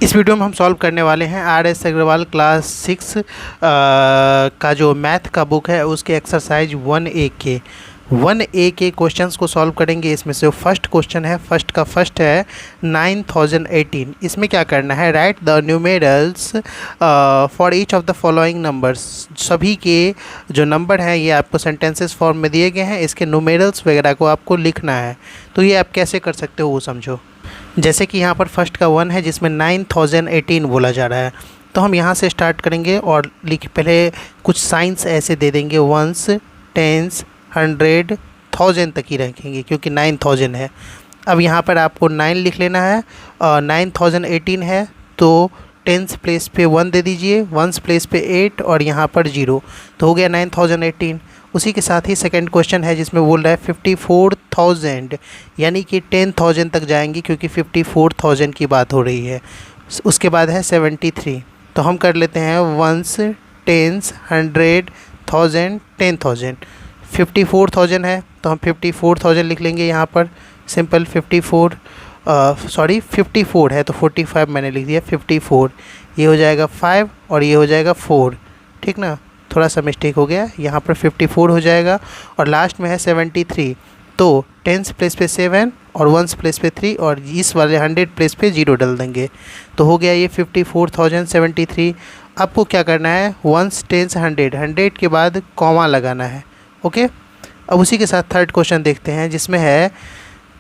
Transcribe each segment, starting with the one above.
इस वीडियो में हम सॉल्व करने वाले हैं RS अग्रवाल क्लास 6 का जो मैथ का बुक है उसके एक्सरसाइज 1A के क्वेश्चंस को सॉल्व करेंगे। इसमें से फर्स्ट क्वेश्चन है, फर्स्ट है 9018। इसमें क्या करना है, right the numerals for each of the following numbers. सभी के जो नंबर हैं ये आपको सेंटेंसेस फॉर्म में दिए गए हैं, इसके न्यूमेरल्स वगैरह को आपको लिखना है। तो ये आप कैसे कर सकते हो वो समझो। जैसे कि यहाँ पर फर्स्ट का 1 है जिसमें 9018 बोला जा रहा है, तो हम यहाँ से स्टार्ट करेंगे और पहले कुछ साइंस ऐसे दे देंगे, वंस, टेंस, 100, 1000 तक ही रखेंगे क्योंकि 9000 है। अब यहाँ पर आपको 9 लिख लेना है और 9018 है तो टेंस प्लेस पे 1 दे दीजिए, वंस प्लेस पे 8 और यहाँ पर 0, तो हो गया 9018। उसी के साथ ही सेकंड क्वेश्चन है जिसमें बोल रहा है 54,000, यानी कि 10,000 तक जाएंगे क्योंकि 54,000 की बात हो रही है। उसके बाद है 73, तो हम कर लेते हैं वंस, टेंस, 100, 1000, 10,000। 54,000 है तो हम 54,000 लिख लेंगे यहाँ पर, सिंपल 54 है तो 45 मैंने लिख दिया, 54 ये हो जाएगा 5 और ये हो जाएगा 4, ठीक ना, थोड़ा सा मिस्टेक हो गया, यहाँ पर 54 हो जाएगा। और लास्ट में है 73, तो टेंस प्लेस पे 7 और वंस प्लेस पे 3 और इस वाले 100 प्लेस पे 0 डाल देंगे, तो हो गया ये 54,073। आपको क्या करना है, वंस, टेंस, 100 के बाद कॉमा लगाना है, ओके। अब उसी के साथ थर्ड क्वेश्चन देखते हैं जिसमें है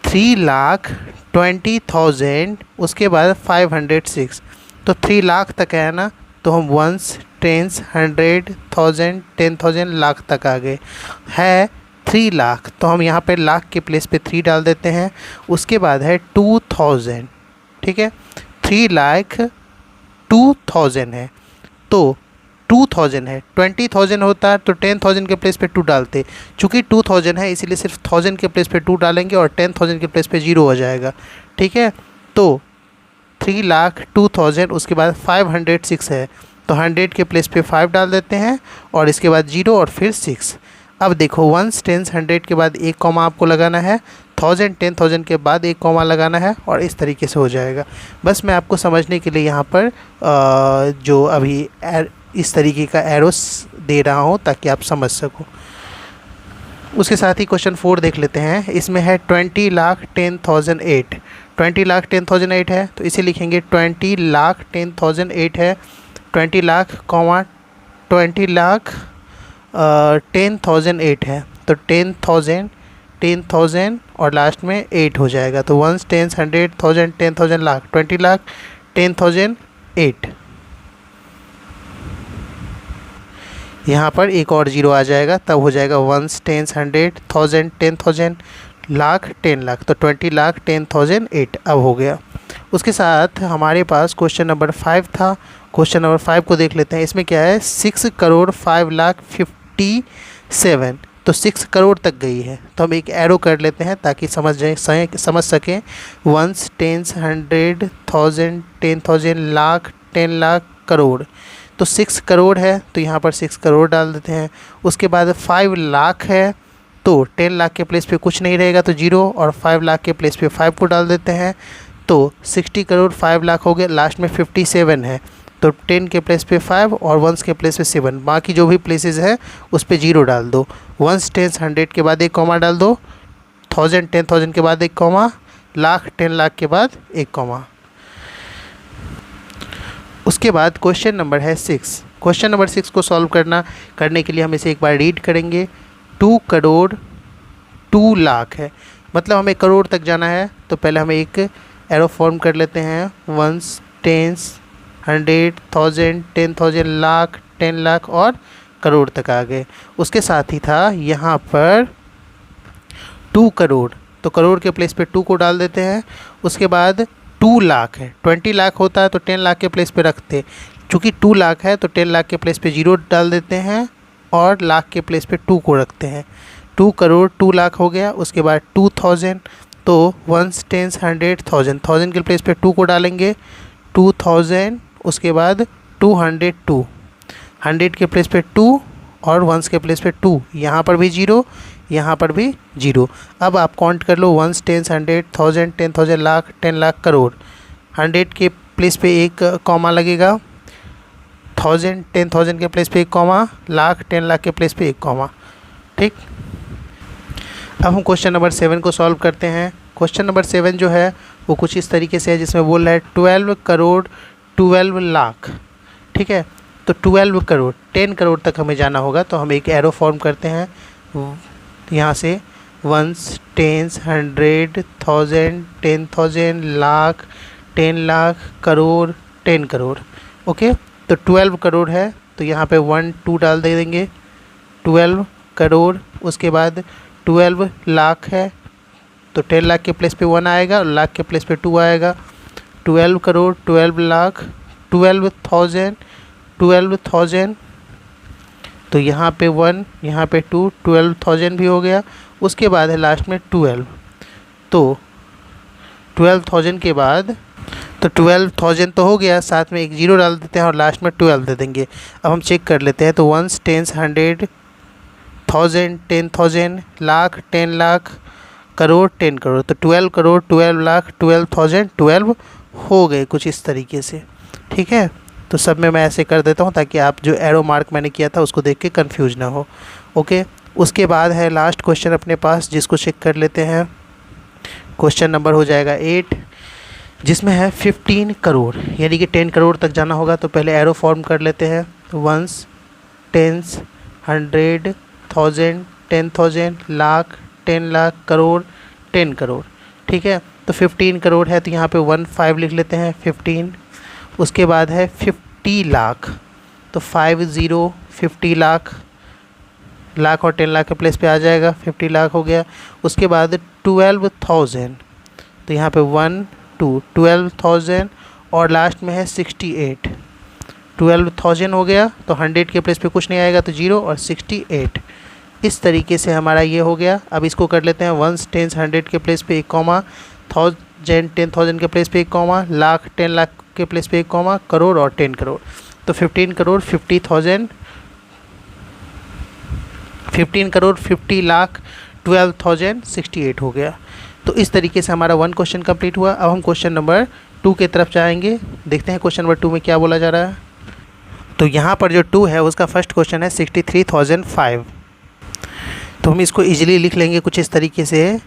3,20,000, उसके बाद 506, तो 3 लाख तक है ना, तो हम वंस, टेंस, 100, 1000, 10,000 लाख तक आ गए। है 3 लाख तो हम यहाँ पे लाख के प्लेस पे 3 डाल देते हैं। उसके बाद है 2000, ठीक है, 3,02,000 है तो 2000 है, 20,000 होता तो 10,000 के प्लेस पे 2 डालते, चूँकि 2000 है इसीलिए सिर्फ 1000 के प्लेस पे 2 डालेंगे और 10,000 के प्लेस पे 0 हो जाएगा, ठीक है। तो 3,02,000, उसके बाद 506 है तो 100 के प्लेस पे 5 डाल देते हैं और इसके बाद 0 और फिर 6। अब देखो वंस, टेंस, 100 के बाद एक कॉमा आपको लगाना है, 1000, 10,000 के बाद एक कॉमा लगाना है और इस तरीके से हो जाएगा। बस मैं आपको समझने के लिए यहाँ पर जो अभी इस तरीके का एरोस दे रहा हूँ ताकि आप समझ सको। उसके साथ ही क्वेश्चन 4 देख लेते हैं। इसमें है 20,10,008, 20,10,008 है तो इसे लिखेंगे 20,10,008 है, 20 लाख कॉमा 20,10,008 है तो 10,000, 10,000 और लास्ट में 8 हो जाएगा, तो वंस, टेंस, 100, 1000, 10,000 लाख, 20,10,008। यहाँ पर एक और 0 आ जाएगा, तब हो जाएगा वंस, टेंस, 100, 1000, 10,000 लाख, 10 लाख, तो 20,10,008 अब हो गया। उसके साथ हमारे पास क्वेश्चन नंबर 5 था। क्वेश्चन नंबर 5 को देख लेते हैं। इसमें क्या है, 6,05,57,000, तो 6 करोड़ तक गई है, तो हम एक एरो कर लेते हैं ताकि समझ सकें। वंस, टेंस, 100, 1000, 10,000 लाख, 10 लाख, करोड़, तो 6 करोड़ है तो यहाँ पर 6 करोड़ डाल देते हैं। उसके बाद 5 लाख है तो 10 लाख के प्लेस पे कुछ नहीं रहेगा तो 0 और 5 लाख के प्लेस पे 5 को डाल देते हैं, तो 60 करोड़ 5 लाख हो गए। लास्ट में 57 है तो 10 के प्लेस पे 5 और वंस के प्लेस पे 7, बाकी जो भी प्लेसेस है उस पे 0 डाल दो। वंस, टेंस, 100 के बाद एक कॉमा डाल दो, 1000, 10,000 के बाद एक कॉमा, लाख, 10 लाख के बाद एक कॉमा। उसके बाद क्वेश्चन नंबर है 6। क्वेश्चन नंबर 6 को सॉल्व करने के लिए हम इसे एक बार रीड करेंगे। 2 करोड़ 2 लाख है, मतलब हमें करोड़ तक जाना है तो पहले हम एक एरो फॉर्म कर लेते हैं, वंस, टेंस, 100, 1000, 10,000 लाख, 10 लाख और करोड़ तक आ गए। उसके साथ ही था यहाँ पर 2 करोड़, तो करोड़ के प्लेस पे 2 को डाल देते हैं। उसके बाद 2 लाख है, 20 लाख होता है तो 10 लाख के प्लेस पे रखते, चूँकि 2 लाख है तो 10 लाख के प्लेस पे 0 डाल देते हैं और लाख के प्लेस पे 2 को रखते हैं। 2 करोड़ 2 लाख हो गया। उसके बाद 2000, तो वंस, टेंस, 100, 1000, 1000 के प्लेस पे 2 को डालेंगे, 2000, उसके बाद 202, 100 के प्लेस पे 2 और वंस के प्लेस पे 2, यहाँ पर भी 0, यहाँ पर भी 0। अब आप काउंट कर लो, वंस, टेंस, 100, 1000, 10,000 लाख, 10 लाख, करोड़। 100 के प्लेस पे एक कॉमा लगेगा, 1000 10,000 के प्लेस पे एक कॉमा, लाख 10 लाख के प्लेस पे एक कॉमा। ठीक, अब हम क्वेश्चन नंबर 7 को सॉल्व करते हैं। क्वेश्चन नंबर 7 जो है वो कुछ इस तरीके से है, जिसमें बोल रहा है 12 करोड़ 12 लाख। ठीक है, तो 12 करोड़ 10 करोड़ तक हमें जाना होगा, तो हम एक एरो फॉर्म करते हैं यहाँ से, ones, tens, 100, 1000, 10,000, lakh, 10 lakh, crore, 10 crore. Okay, तो 12 करोड़ है तो यहाँ पे 1 2 डाल दे देंगे, 12 करोड़। उसके बाद 12 लाख है तो 10 लाख के प्लेस पे 1 आएगा और लाख के प्लेस पे 2 आएगा। 12 करोड़ 12 लाख 12,000 12,000, तो यहाँ पे 1 यहाँ पे 2, 12,000 भी हो गया। उसके बाद है लास्ट में 12, तो 12,000 के बाद, तो 12,000 तो हो गया, साथ में एक जीरो डाल देते हैं और लास्ट में 12 दे देंगे। अब हम चेक कर लेते हैं, तो 1 10 100 1000 10,000 लाख 10 लाख करोड़ 10 करोड़, तो 12 करोड़ 12 लाख 12,000 12 हो गए कुछ इस तरीके से। ठीक है, तो सब में मैं ऐसे कर देता हूँ ताकि आप जो एरो मार्क मैंने किया था उसको देख के कंफ्यूज ना हो। ओके, उसके बाद है लास्ट क्वेश्चन अपने पास, जिसको चेक कर लेते हैं। क्वेश्चन नंबर हो जाएगा 8, जिसमें है 15 करोड़, यानी कि 10 करोड़ तक जाना होगा। तो पहले एरो फॉर्म कर लेते हैं, वंस, टेंस, 100, 1000, 10,000, लाख, 10 लाख, करोड़, 10 करोड़। ठीक है, तो 15 करोड़ है तो यहाँ पे 15 लिख लेते हैं, 15। उसके बाद है 50 लाख, तो 50 50 लाख, लाख और 10 लाख के प्लेस पे आ जाएगा, 50 लाख हो गया। उसके बाद 12,000, तो यहाँ पे 1 2 12,000 और लास्ट में है 68, 12,000 हो गया, तो 100 के प्लेस पे कुछ नहीं आएगा तो 0 और 68। इस तरीके से हमारा ये हो गया। अब इसको कर लेते हैं, 1 10 100 के प्लेस पे एक कॉमा, 1000 10,000 के प्लेस पे एक कॉमा, लाख 10 लाख के प्लेस पे एक कॉमा, करोड़ और 10 करोड़। तो 15 करोड़ 50,000, 15 करोड़ 50 लाख 12,068 हो गया। तो इस तरीके से हमारा 1 क्वेश्चन कंप्लीट हुआ। अब हम क्वेश्चन नंबर 2 की तरफ जाएंगे, देखते हैं क्वेश्चन नंबर 2 में क्या बोला जा रहा है। तो यहाँ पर जो 2 है उसका फर्स्ट क्वेश्चन है 63,005, तो हम इसको इजीली लिख लेंगे कुछ इस तरीके से,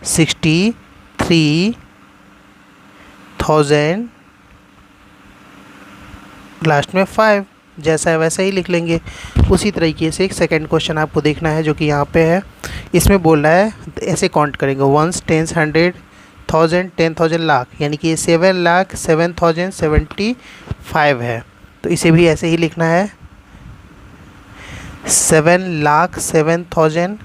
63,000 लास्ट में 5, जैसा है वैसा ही लिख लेंगे। उसी तरीके से एक सेकंड क्वेश्चन आपको देखना है जो कि यहाँ पे है। इसमें बोल रहा है ऐसे काउंट करेंगे, 1 10 100 1000 10,000 लाख, यानी कि 7 लाख 7,075 है, तो इसे भी ऐसे ही लिखना है, 7 लाख 7,000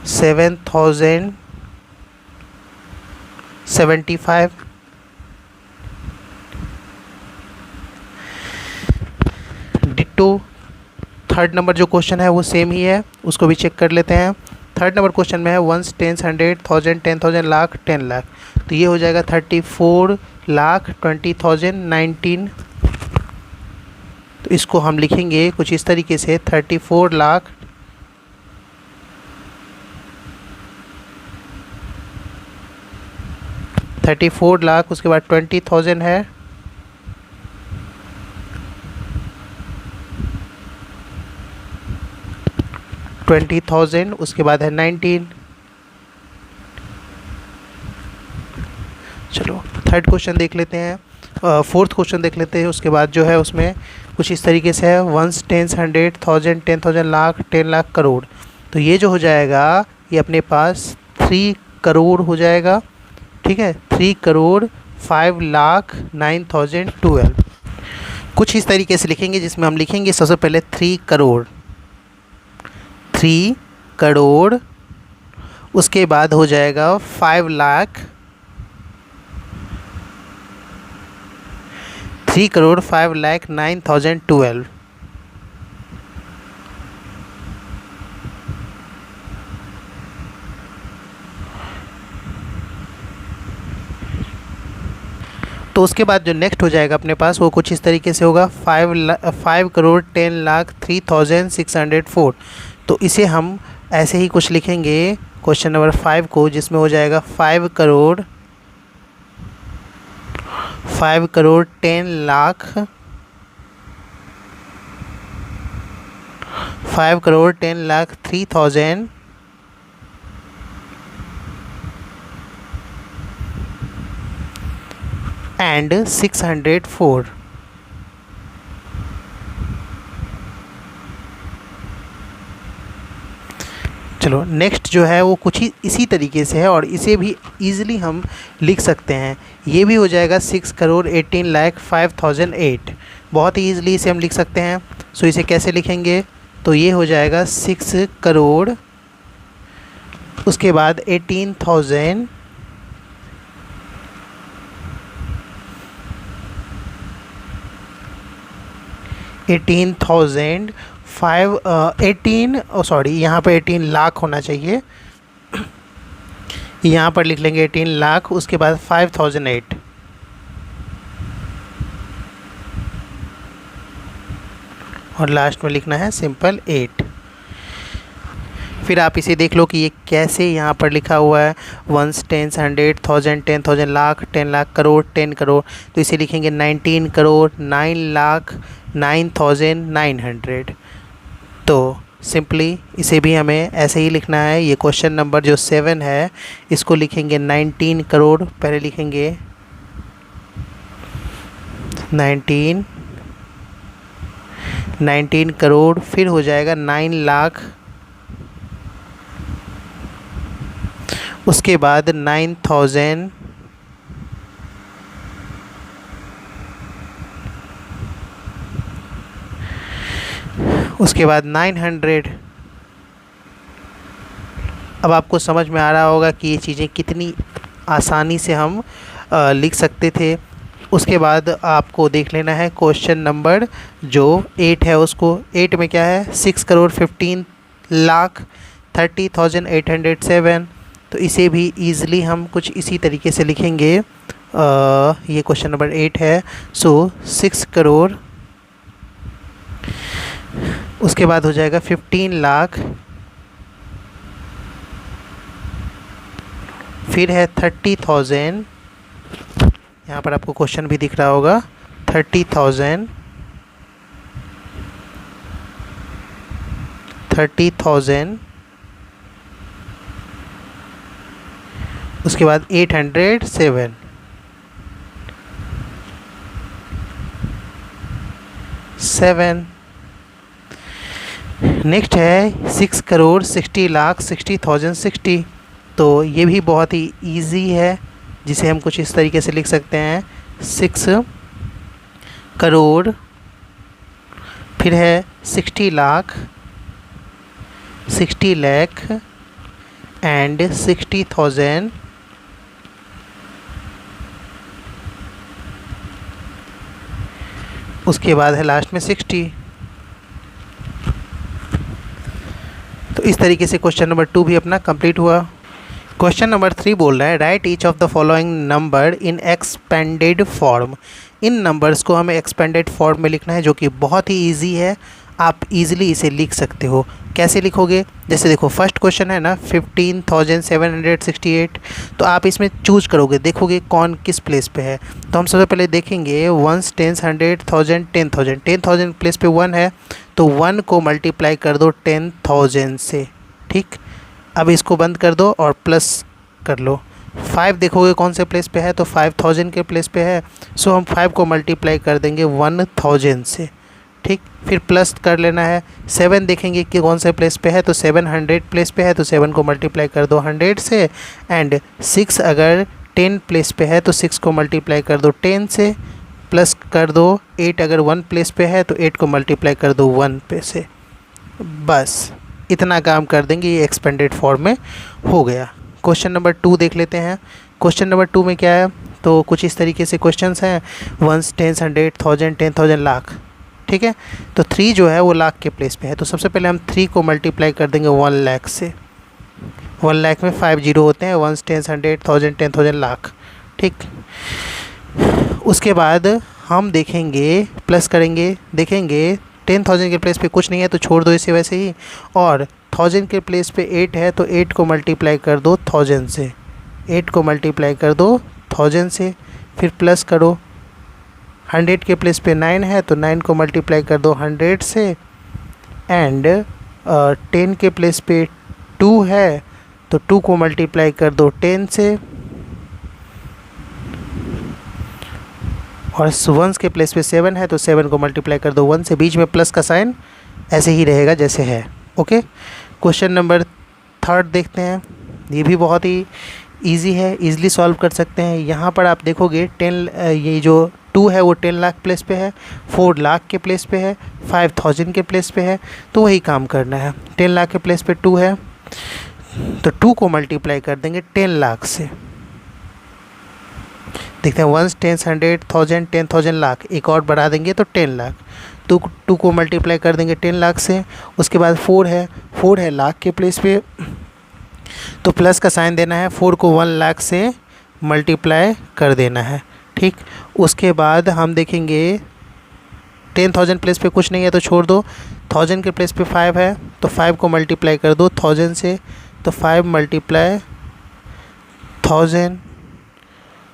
7,075। डिट्टो थर्ड नंबर जो क्वेश्चन है वो सेम ही है, उसको भी चेक कर लेते हैं। थर्ड नंबर क्वेश्चन में है 1 10 100 1000 10,000 लाख 10 लाख, तो ये हो जाएगा 34 लाख 20,000 19। तो इसको हम लिखेंगे कुछ इस तरीके से, 34 लाख 34 लाख, उसके बाद 20,000 है, उसके बाद है 19। चलो थर्ड क्वेश्चन देख लेते हैं, फोर्थ क्वेश्चन देख लेते हैं। उसके बाद जो है उसमें कुछ इस तरीके से है, 1 10 100 1000 10,000 लाख 10 लाख करोड़, तो ये जो हो जाएगा ये अपने पास 3 करोड़ हो जाएगा। ठीक है, 3 करोड़ 5 लाख 9,012। कुछ इस तरीके से लिखेंगे, जिसमें हम लिखेंगे सबसे पहले 3 करोड़, उसके बाद हो जाएगा 5 लाख, 3 करोड़ 5 लाख 9,012। तो उसके बाद जो नेक्स्ट हो जाएगा अपने पास वो कुछ इस तरीके से होगा, 5 करोड़ 10 लाख 3,604। तो इसे हम ऐसे ही कुछ लिखेंगे क्वेश्चन नंबर 5 को, जिसमें हो जाएगा 5 करोड़ 10 लाख 3,000 and 604। चलो नेक्स्ट जो है वो कुछ ही इसी तरीके से है और इसे भी ईजिली हम लिख सकते हैं। ये भी हो जाएगा 6,18,05,008। बहुत ही ईजिली इसे हम लिख सकते हैं। सो इसे कैसे लिखेंगे, तो ये हो जाएगा 6 करोड़, उसके बाद 18,000 यहाँ पर 18 लाख होना चाहिए, यहाँ पर लिख लेंगे 18 लाख, उसके बाद 5,008 और लास्ट में लिखना है सिंपल 8। फिर आप इसे देख लो कि ये कैसे यहाँ पर लिखा हुआ है 1s 10s 100 1000 10,000 लाख 10 लाख करोड़ 10 करोड़, तो इसे लिखेंगे 19 करोड़ 9,09,900। तो सिंपली इसे भी हमें ऐसे ही लिखना है। ये क्वेश्चन नंबर जो 7 है इसको लिखेंगे 19 करोड़, पहले लिखेंगे 19 करोड़, फिर हो जाएगा 9 लाख, उसके बाद 9,000, उसके बाद 900। अब आपको समझ में आ रहा होगा कि ये चीज़ें कितनी आसानी से हम लिख सकते थे। उसके बाद आपको देख लेना है क्वेश्चन नंबर जो 8 है, उसको 8 में क्या है 6 करोड़ 15 लाख 30,807। तो इसे भी ईज़िली हम कुछ इसी तरीके से लिखेंगे। ये क्वेश्चन नंबर 8 है। सो 6 करोड़, उसके बाद हो जाएगा 15 लाख, फिर है 30,000, यहाँ पर आपको क्वेश्चन भी दिख रहा होगा 30,000, उसके बाद 807, नेक्स्ट है 6 करोड़ 60 लाख 60,060। तो ये भी बहुत ही इजी है, जिसे हम कुछ इस तरीके से लिख सकते हैं 6 करोड़, फिर है 60 लाख 60 लाख एंड 60,000, उसके बाद है लास्ट में 60। तो इस तरीके से क्वेश्चन नंबर 2 भी अपना कंप्लीट हुआ। क्वेश्चन नंबर 3 बोल रहा है right each of the following number in expanded form. In numbers को हमें एक्सपेंडेड फॉर्म में लिखना है, जो कि बहुत ही इजी है। आप इजीली इसे लिख सकते हो। कैसे लिखोगे, जैसे देखो फर्स्ट क्वेश्चन है ना 15,768, तो आप इसमें चूज करोगे, देखोगे कौन किस प्लेस पे है। तो हम सबसे पहले देखेंगे 1s 10s 100 1000 10,000 10,000 प्लेस पे 1 है, तो 1 को मल्टीप्लाई कर दो 10,000 से। ठीक, अब इसको बंद कर दो और प्लस कर लो। 5 देखोगे कौन से प्लेस पे है, तो 5,000 के प्लेस पे है। सो हम 5 को मल्टीप्लाई कर देंगे 1,000 से। ठीक, फिर प्लस कर लेना है। 7 देखेंगे कि कौन से प्लेस पे है, तो 700 प्लेस पे है, तो 7 को मल्टीप्लाई कर दो 100 से। एंड 6 अगर 10 प्लेस पे है, तो 6 को मल्टीप्लाई कर दो 10 से, प्लस कर दो 8 अगर 1 प्लेस पे है, तो 8 को मल्टीप्लाई कर दो 1 पे से। बस इतना काम कर देंगे, ये एक्सपेंडेड फॉर्म में हो गया। क्वेश्चन नंबर 2 देख लेते हैं। क्वेश्चन नंबर 2 में क्या है, तो कुछ इस तरीके से क्वेश्चंस हैं 1s 10s 100 1000 10,000 लाख। ठीक है, तो 3 जो है वो लाख के प्लेस पे है, तो सबसे पहले हम 3 को मल्टीप्लाई कर देंगे 1 लाख से। 1 लाख में 5 जीरो होते हैं, 1s 10s 100 1000 10,000 लाख। ठीक, उसके बाद हम देखेंगे प्लस करेंगे, देखेंगे 10,000 के प्लेस पे कुछ नहीं है तो छोड़ दो इसे वैसे ही, और 1000 के प्लेस पे 8 है तो 8 को मल्टीप्लाई कर दो 1000 से, 8 को मल्टीप्लाई कर दो 1000 से, फिर प्लस करो। 100 के प्लेस पे 9 है तो 9 को मल्टीप्लाई कर दो 100 से, एंड 10 के प्लेस पे 2 है तो 2 को मल्टीप्लाई कर दो 10 से, और 1 के प्लेस पे 7 है तो 7 को मल्टीप्लाई कर दो 1 से। बीच में प्लस का साइन ऐसे ही रहेगा जैसे है। ओके, क्वेश्चन नंबर 3 देखते हैं। ये भी बहुत ही इजी है, इजीली सॉल्व कर सकते हैं। यहाँ पर आप देखोगे ये जो 2 है वो 10 लाख प्लेस पे है, 4 लाख के प्लेस पे है, 5000 के प्लेस पे है, तो वही काम करना है। 10 लाख के प्लेस पे 2 है तो 2 को मल्टीप्लाई कर देंगे 10 लाख से। देखते हैं 1 10 100 1000 10,000 लाख, एक और बढ़ा देंगे तो 10 लाख। 2 को मल्टीप्लाई कर देंगे 10 लाख से। उसके बाद 4 है लाख के प्लेस पे तो प्लस का साइन देना है, 4 को 1 लाख से मल्टीप्लाई कर देना है। ठीक, उसके बाद हम देखेंगे 10,000 प्लेस पे कुछ नहीं है तो छोड़ दो। 1000 के प्लेस पे 5 है तो 5 को मल्टीप्लाई कर दो 1000 से, तो 5 मल्टीप्लाई 1000।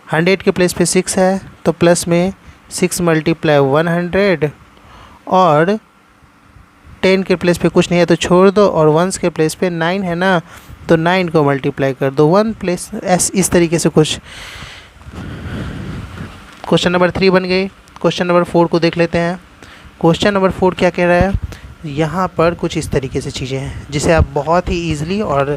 100 के प्लेस पे 6 है तो प्लस में 6 मल्टीप्लाई 100, और 10 के प्लेस पे कुछ नहीं है तो छोड़ दो, और 1 के प्लेस पे 9 है ना तो 9 को मल्टीप्लाई कर दो 1 प्लेस। इस तरीके से कुछ। क्वेश्चन नंबर 3 बन गई। क्वेश्चन नंबर 4 को देख लेते हैं। क्वेश्चन नंबर 4 क्या कह रहा है, यहाँ पर कुछ इस तरीके से चीज़ें हैं जिसे आप बहुत ही ईजिली और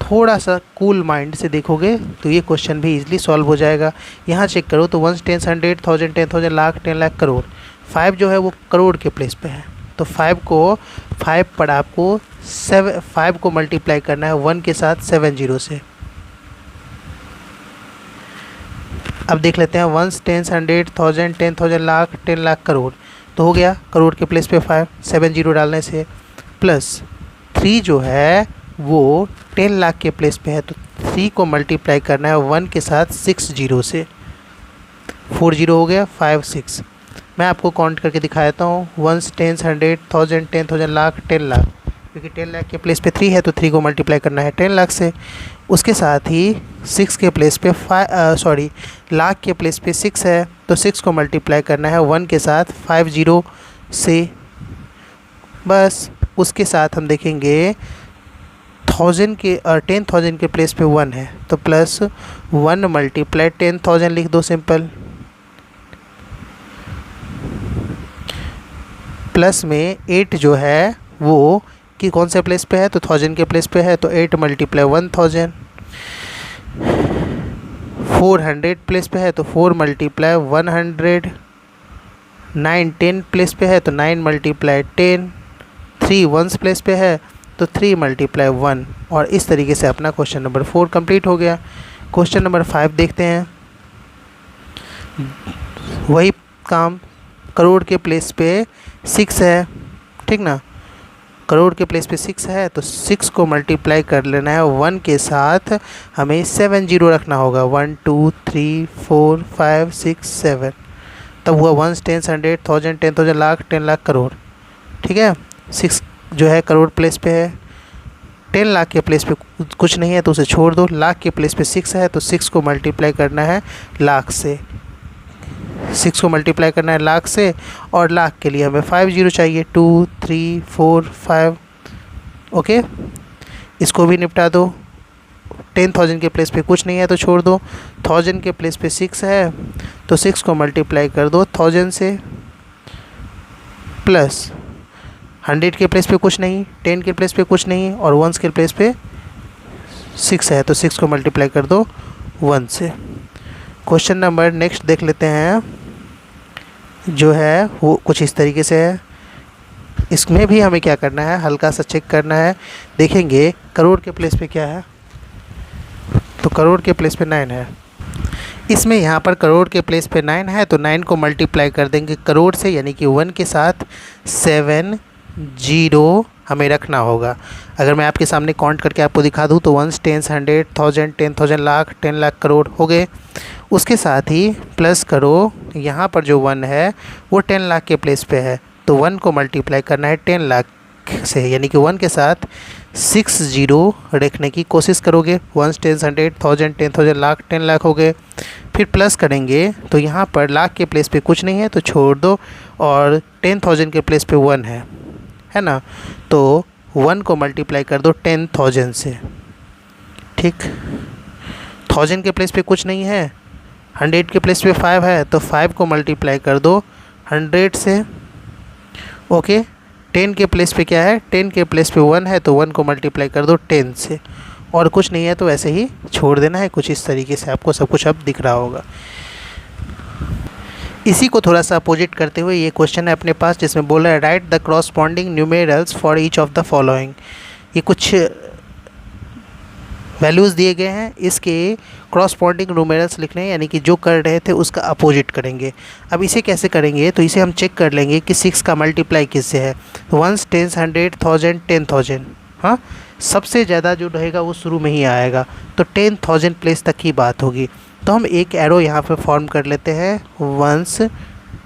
थोड़ा सा कूल माइंड से देखोगे तो ये क्वेश्चन भी इजीली सॉल्व हो जाएगा। यहाँ चेक करो तो 1 10 100 1000 10,000 लाख 10 लाख करोड़। 5 जो है वो करोड़ के प्लेस पे है तो 5 पर आपको 5 को मल्टीप्लाई करना है 1 के साथ 70 से। अब देख लेते हैं 1 10 100 1000 10,000 लाख 10 लाख करोड़, तो हो गया करोड़ के प्लेस पे 5 70 डालने से, प्लस 3 जो है वो 10 लाख के प्लेस पे है तो 3 को मल्टीप्लाई करना है 1 के साथ 60 से। 40 हो गया 5 6। मैं आपको काउंट करके दिखा देता हूँ 1 10 100 1000 10,000 लाख 10 लाख, क्योंकि 10 लाख के प्लेस पे 3 है तो 3 को मल्टीप्लाई करना है 10 लाख से। उसके साथ ही 6 के प्लेस पे लाख के प्लेस पे 6 है तो 6 को मल्टीप्लाई करना है 1 के साथ 50 से। बस उसके साथ हम देखेंगे 10,000 के प्लेस पे 1 है तो प्लस 1 मल्टीप्लाई 10,000 लिख दो सिंपल, प्लस में 8 जो है वो कि कौन से प्लेस पे है तो 1000 के प्लेस पे है तो 8 मल्टीप्लाई 1000। 400 प्लेस पे है तो 4 मल्टीप्लाई 100। 9 10 प्लेस पे है तो 9 मल्टीप्लाई 10। 3 1 प्लेस पे है तो 3 मल्टीप्लाई 1, और इस तरीके से अपना क्वेश्चन नंबर 4 कंप्लीट हो गया। क्वेश्चन नंबर 5 देखते हैं। वही काम, करोड़ के प्लेस पे 6 है, ठीक ना, करोड़ के प्लेस पे 6 है तो 6 को मल्टीप्लाई कर लेना है 1 के साथ, हमें 70 रखना होगा 1 2 3 4 5 6 7, तब हुआ 1 10 100 1000 10,000 लाख 10 लाख करोड़। ठीक है, 6 जो है करोड़ प्लेस पे है, 10 लाख के प्लेस पे कुछ नहीं है तो उसे छोड़ दो। लाख के प्लेस पे 6 है तो 6 को मल्टीप्लाई करना है लाख से, 6 को मल्टीप्लाई करना है लाख से, और लाख के लिए हमें 50 चाहिए 2 3 4 5। ओके, इसको भी निपटा दो। 10,000 के प्लेस पे कुछ नहीं है तो छोड़ दो। 1000 के प्लेस पे 6 है तो 6 को मल्टीप्लाई कर दो 1000 से, प्लस 100 के प्लेस पे कुछ नहीं, 10 के प्लेस पे कुछ नहीं, और 1 के प्लेस पे 6 है तो 6 को मल्टीप्लाई कर दो 1 से। क्वेश्चन नंबर नेक्स्ट देख लेते हैं, जो है वो कुछ इस तरीके से है। इसमें भी हमें क्या करना है, हल्का सा चेक करना है। देखेंगे करोड़ के प्लेस पे क्या है, तो करोड़ के प्लेस पे 9 है। इसमें यहाँ पर करोड़ के प्लेस पे 9 है तो 9 को मल्टीप्लाई कर देंगे करोड़ से, यानी कि 1 के साथ 70 हमें रखना होगा। अगर मैं आपके सामने काउंट करके आपको दिखा दूँ तो 1 10 100 1000 10,000 लाख 10 लाख करोड़ हो गए। उसके साथ ही प्लस करो, यहाँ पर जो 1 है वो 10 लाख के प्लेस पे है तो 1 को मल्टीप्लाई करना है 10 लाख से यानी कि 1 के साथ 6 जीरो रखने की कोशिश करोगे। 1 10 100 1000 10,000 लाख 10 लाख हो गए। फिर प्लस करेंगे तो यहाँ पर लाख के प्लेस पे कुछ नहीं है तो छोड़ दो, और 10,000 के प्लेस पे 1 है ना, तो 1 को मल्टीप्लाई कर दो 10,000 से। ठीक, 1000 के प्लेस पे कुछ नहीं है, 100 के प्लेस पे 5 है तो 5 को मल्टीप्लाई कर दो 100 से। ओके, 10 के प्लेस पे क्या है, 10 के प्लेस पे 1 है तो 1 को मल्टीप्लाई कर दो 10 से, और कुछ नहीं है तो ऐसे ही छोड़ देना है। कुछ इस तरीके से आपको सब कुछ अब दिख रहा होगा। इसी को थोड़ा सा अपोजिट करते हुए ये क्वेश्चन है अपने पास, जिसमें बोला है right the corresponding numerals for each of the following. ये कुछ वैल्यूज़ दिए गए हैं, इसके क्रॉसपॉन्डिंग न्यूमेरल्स लिखने हैं, यानी कि जो कर रहे थे उसका अपोजिट करेंगे। अब इसे कैसे करेंगे, तो इसे हम चेक कर लेंगे कि 6 का मल्टीप्लाई किससे है। 1 10 100 1000 10,000, हाँ सबसे ज़्यादा जो रहेगा वो शुरू में ही आएगा, तो 10,000 प्लेस तक की बात होगी। तो हम एक एरो यहाँ पे फॉर्म कर लेते हैं 1s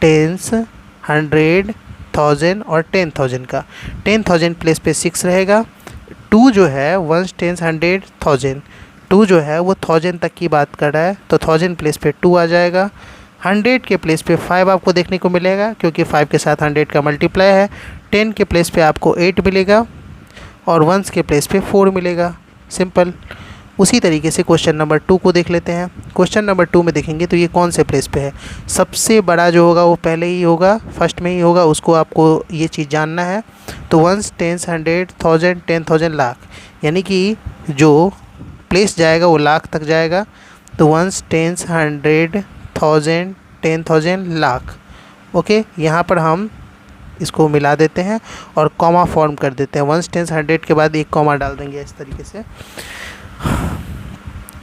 10s 100 1000 और 10,000 का। 10,000 प्लेस पे 6 रहेगा। 2 जो है 1 10 100 1000, 2 जो है वो 1000 तक की बात कर रहा है तो 1000 प्लेस पे 2 आ जाएगा। 100 के प्लेस पे 5 आपको देखने को मिलेगा क्योंकि 5 के साथ 100 का मल्टीप्लाई है। 10 के प्लेस पे आपको 8 मिलेगा और 1s के प्लेस पे 4 मिलेगा। सिंपल। उसी तरीके से क्वेश्चन नंबर 2 को देख लेते हैं। क्वेश्चन नंबर 2 में देखेंगे तो ये कौन से प्लेस पे है, सबसे बड़ा जो होगा वो पहले ही होगा, फर्स्ट में ही होगा, उसको आपको ये चीज़ जानना है। तो 1 10 100 1000 10,000 लाख, यानी कि जो प्लेस जाएगा वो लाख तक जाएगा। तो 1 10 100 1000 10,000 लाख। ओके, यहाँ पर हम इसको मिला देते हैं और कॉमा फॉर्म कर देते हैं। 1 10 100 के बाद एक कॉमा डाल देंगे इस तरीके से।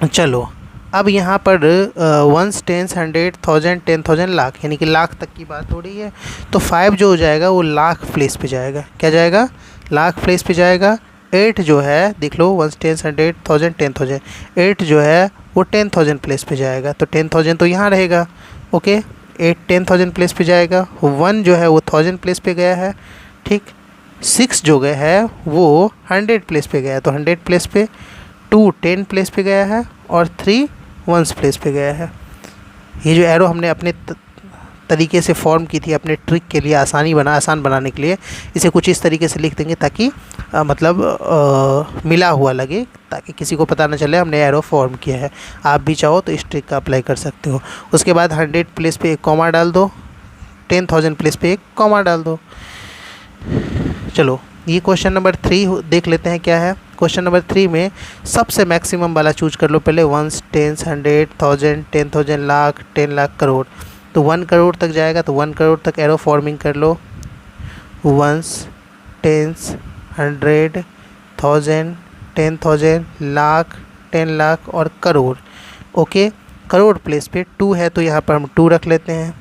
चलो, अब यहाँ पर 1 10 100 1000 10,000 लाख, यानी कि लाख तक की बात हो रही है। तो 5 जो हो जाएगा वो लाख प्लेस पे जाएगा। क्या जाएगा, लाख प्लेस पे जाएगा। 8 जो है देख लो 1 10 100 1000 10,000, 8 जो है वो 10,000 प्लेस पे जाएगा, तो 10,000 तो यहाँ रहेगा। ओके, 8 10,000 प्लेस पे जाएगा। 1 जो है वो 1000 प्लेस पे गया है। ठीक, 6 जो गया है वो 100 प्लेस पे गया है, तो 100 प्लेस पे। 2 10 प्लेस पे गया है और 3 1s प्लेस पे गया है। ये जो एरो हमने अपने तरीके से फॉर्म की थी अपने ट्रिक के लिए, आसान बनाने के लिए, इसे कुछ इस तरीके से लिख देंगे ताकि मिला हुआ लगे, ताकि किसी को पता ना चले हमने एरो फॉर्म किया है। आप भी चाहो तो इस ट्रिक का अप्लाई कर सकते हो। उसके बाद 100 प्लेस पे एक कॉमा डाल दो, 10,000 प्लेस पे एक कॉमा डाल दो। चलो, ये क्वेश्चन नंबर 3 देख लेते हैं क्या है। क्वेश्चन नंबर 3 में सबसे मैक्सिमम वाला चूज कर लो पहले। 1 10 100 1000 10,000 लाख 10 लाख करोड़, तो 1 करोड़ तक जाएगा, तो 1 करोड़ तक एरो फॉर्मिंग कर लो। 1 10 100 1000 10,000 लाख 10 लाख और करोड़। ओके, करोड़ प्लेस पे 2 है तो यहाँ पर हम 2 रख लेते हैं।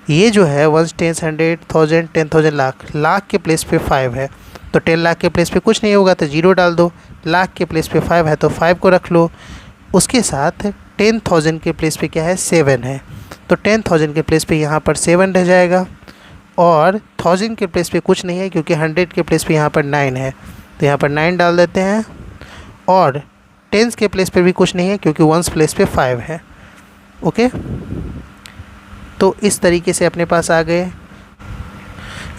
ये जो है 1 10 100 1000 10,000 लाख, लाख के प्लेस पे 5 है, तो 10 लाख के प्लेस पे कुछ नहीं होगा तो 0 डाल दो। लाख के प्लेस पे 5 है तो 5 को रख लो। उसके साथ 10,000 के प्लेस पे क्या है, 7 है, तो 10,000 के प्लेस पे यहाँ पर 7 रह जाएगा। और 1000 के प्लेस पे कुछ नहीं है क्योंकि 100 के प्लेस पे यहाँ पर 9 है, तो यहाँ पर 9 डाल देते हैं। और 10s के प्लेस पे भी कुछ नहीं है क्योंकि 1s प्लेस पे 5 है। ओके, तो इस तरीके से अपने पास आ गए।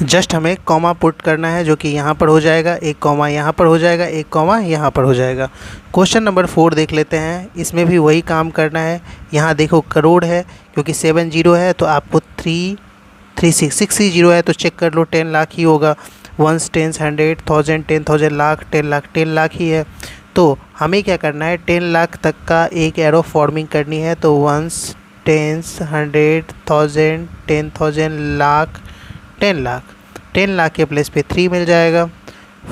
जस्ट हमें कॉमा पुट करना है, जो कि यहाँ पर हो जाएगा, एक कॉमा यहाँ पर हो जाएगा, एक कॉमा यहाँ पर हो जाएगा। क्वेश्चन नंबर 4 देख लेते हैं। इसमें भी वही काम करना है। यहाँ देखो करोड़ है क्योंकि 7 जीरो है, तो आपको 6 ही जीरो है तो चेक कर लो 10 लाख ही होगा। 1 10 100 1000 10,000 लाख 10 लाख ही है। तो हमें क्या करना है, 10 लाख तक का एक एरो फॉर्मिंग करनी है। तो 1 10 100 1000 10,000 लाख 10 लाख, 10 लाख के प्लेस पे 3 मिल जाएगा।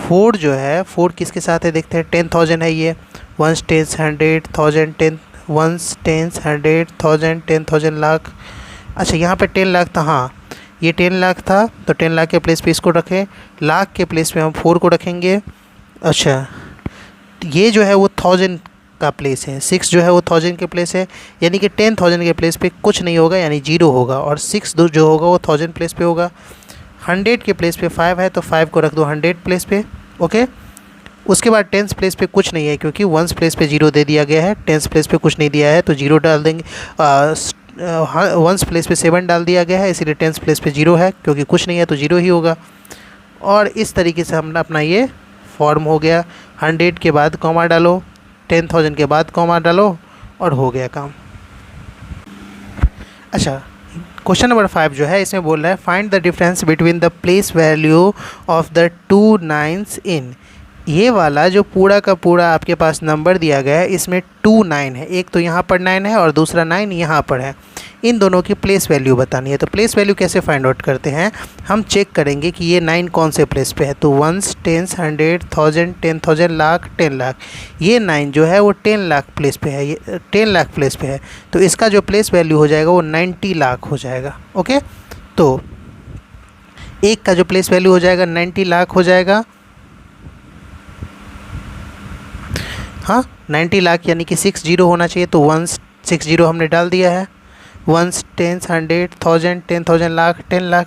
4 जो है, 4 किसके साथ है देखते हैं, 10,000 है ये। 1 10 100 1000 10 1 10 100 1000 10,000 लाख। अच्छा, यहाँ पे 10 लाख था, हाँ ये 10 लाख था, तो 10 लाख के प्लेस पे इसको रखें। लाख के प्लेस पे हम 4 को रखेंगे। अच्छा, ये जो है वो 1000 का प्लेस है, 6 जो है वो 1000 के प्लेस है, यानी कि 10,000 के प्लेस पे कुछ नहीं होगा, यानी 0 होगा। और 6 जो होगा वो 1000 प्लेस पे होगा। 100 के प्लेस पे 5 है तो 5 को रख दो 100 प्लेस पे, ओके। उसके बाद 10th प्लेस पे कुछ नहीं है क्योंकि 1st प्लेस पे 0 दे दिया गया है, 10th प्लेस पे कुछ नहीं दिया है तो 0 डाल देंगे। 1st प्लेस पे 7 डाल दिया गया है इसीलिए 10th प्लेस पे 0 है, क्योंकि कुछ नहीं है तो 0 ही होगा। और इस तरीके से हम अपना ये फॉर्म हो गया। 100 के बाद कॉमा डालो, 10,000 के बाद कॉमा डालो और हो गया काम। अच्छा, क्वेश्चन नंबर 5 जो है इसमें बोल रहा है find the difference between the place value of the 2 9s इन। ये वाला जो पूरा का पूरा आपके पास नंबर दिया गया है इसमें 2 9 है, एक तो यहाँ पर 9 है और दूसरा 9 यहाँ पर है। इन दोनों की प्लेस वैल्यू बतानी है। तो प्लेस वैल्यू कैसे फाइंड आउट करते हैं, हम चेक करेंगे कि ये 9 कौन से प्लेस पे है। तो 1s 10s 100 1000 10,000 लाख 10 लाख, ये 9 जो है वो 10 लाख प्लेस पे है, ये 10 लाख प्लेस पे है। तो इसका जो प्लेस वैल्यू हो जाएगा वो 90 लाख हो जाएगा, ओके। तो एक का जो प्लेस वैल्यू हो जाएगा 90 लाख हो जाएगा, हाँ 90 लाख यानी कि 60 होना चाहिए। तो 160 हमने डाल दिया है, 1s 10s 100 1000 10,000 लाख 10 लाख।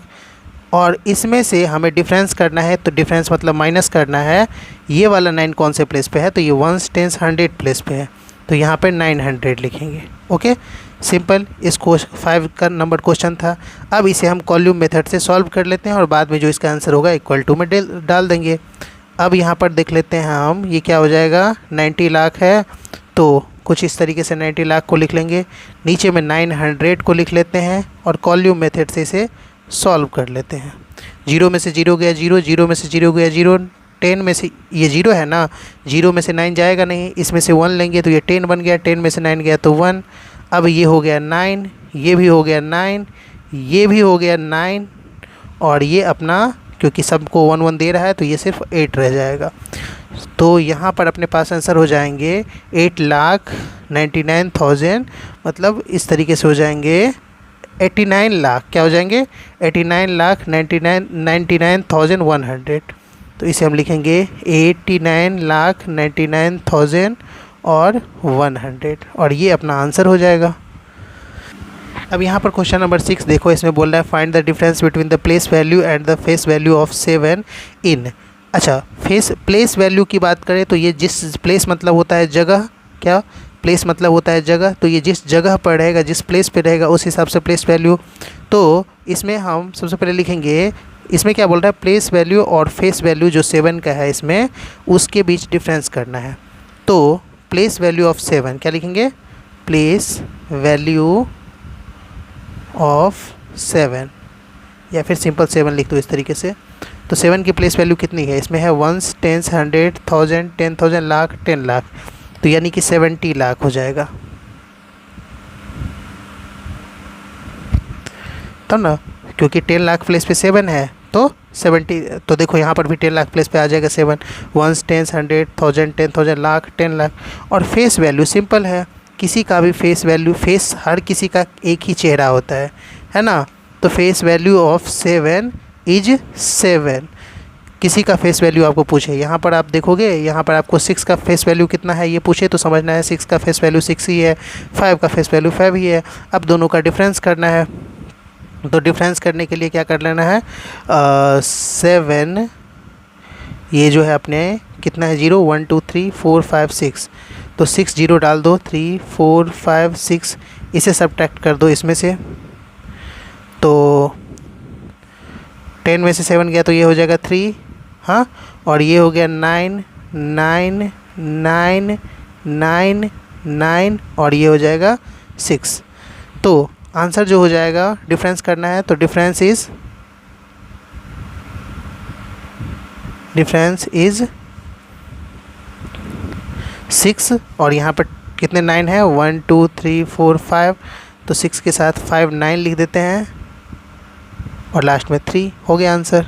और इसमें से हमें डिफरेंस करना है, तो डिफरेंस मतलब माइनस करना है। ये वाला 9 कौन से प्लेस पे है, तो ये 1s 10s 100 प्लेस पे है, तो यहाँ पे 900 लिखेंगे, ओके। सिंपल, इस 5 का नंबर क्वेश्चन था। अब इसे हम कॉल्यूम मेथड से सॉल्व कर लेते हैं और बाद में जो इसका आंसर होगा इक्वल टू में डाल देंगे। अब यहाँ पर देख लेते हैं हम, ये क्या हो जाएगा, 90 लाख है तो कुछ इस तरीके से 90 लाख को लिख लेंगे, नीचे में 900 को लिख लेते हैं और कॉल्यूम मेथड से इसे सॉल्व कर लेते हैं। 0 में से 0 गया 0, 0 में से 0 गया 0, 10 में से ये 0 है ना, 0 में से 9 जाएगा नहीं, इसमें से 1 लेंगे तो ये 10 बन गया, 10 में से 9 गया तो 1। अब ये हो गया 9, ये भी हो गया 9, ये भी हो गया 9 और ये अपना क्योंकि सबको 1 1 दे रहा है तो ये सिर्फ 8 रह जाएगा। तो यहाँ पर अपने पास आंसर हो जाएंगे 8,99,000, मतलब इस तरीके से हो जाएंगे 89 लाख, क्या हो जाएंगे 89,99,100। तो इसे हम लिखेंगे 89,99,000 और 100 और ये अपना आंसर हो जाएगा। अब यहाँ पर क्वेश्चन नंबर 6 देखो, इसमें बोल रहा है find the difference between the place value and the face value of 7 इन। अच्छा, प्लेस वैल्यू की बात करें तो ये जिस प्लेस मतलब होता है जगह, क्या प्लेस मतलब होता है जगह, तो ये जिस जगह पर रहेगा, जिस प्लेस पे रहेगा उस हिसाब से प्लेस वैल्यू। तो इसमें हम सबसे पहले लिखेंगे, इसमें क्या बोल रहा है प्लेस वैल्यू और फेस वैल्यू जो 7 का है इसमें उसके बीच डिफरेंस करना है। तो प्लेस वैल्यू ऑफ 7 क्या लिखेंगे, प्लेस वैल्यू ऑफ 7 या फिर सिंपल 7 लिख दो इस तरीके से। तो 7 की प्लेस वैल्यू कितनी है, इसमें है 1s 10s 100 1000 10,000 लाख 10 लाख, तो यानी कि 70 लाख हो जाएगा, तब ना, क्योंकि 10 लाख प्लेस पे 7 है तो 70। तो देखो यहाँ पर भी 10 लाख प्लेस पे आ जाएगा 7, 1s 10s 100 1000 10,000 लाख 10 लाख। और फेस वैल्यू सिंपल है, किसी का भी फेस वैल्यू, फेस हर किसी का एक ही चेहरा होता है ना। तो फेस वैल्यू ऑफ 7 इज 7। किसी का फेस वैल्यू आपको पूछे, यहाँ पर आप देखोगे, यहाँ पर आपको 6 का फेस वैल्यू कितना है ये पूछे तो समझना है 6 का फेस वैल्यू 6 ही है, 5 का फेस वैल्यू 5 ही है। अब दोनों का डिफरेंस करना है, तो डिफरेंस करने के लिए क्या कर लेना है, 7 ये जो है अपने कितना है 0 1 2 3 4 5 6, तो 6 0 डाल दो, 3 4 5 6 इसे सब्ट्रैक्ट कर दो इसमें से। तो 10 में से 7 गया तो ये हो जाएगा 3, हाँ, और ये हो गया 9 9 9 9 9 और ये हो जाएगा 6। तो आंसर जो हो जाएगा, डिफरेंस करना है तो डिफरेंस इज 6 और यहाँ पर कितने 9 है 1 2 3 4 5, तो 6 के साथ 5 9 लिख देते हैं और लास्ट में 3 हो गया आंसर।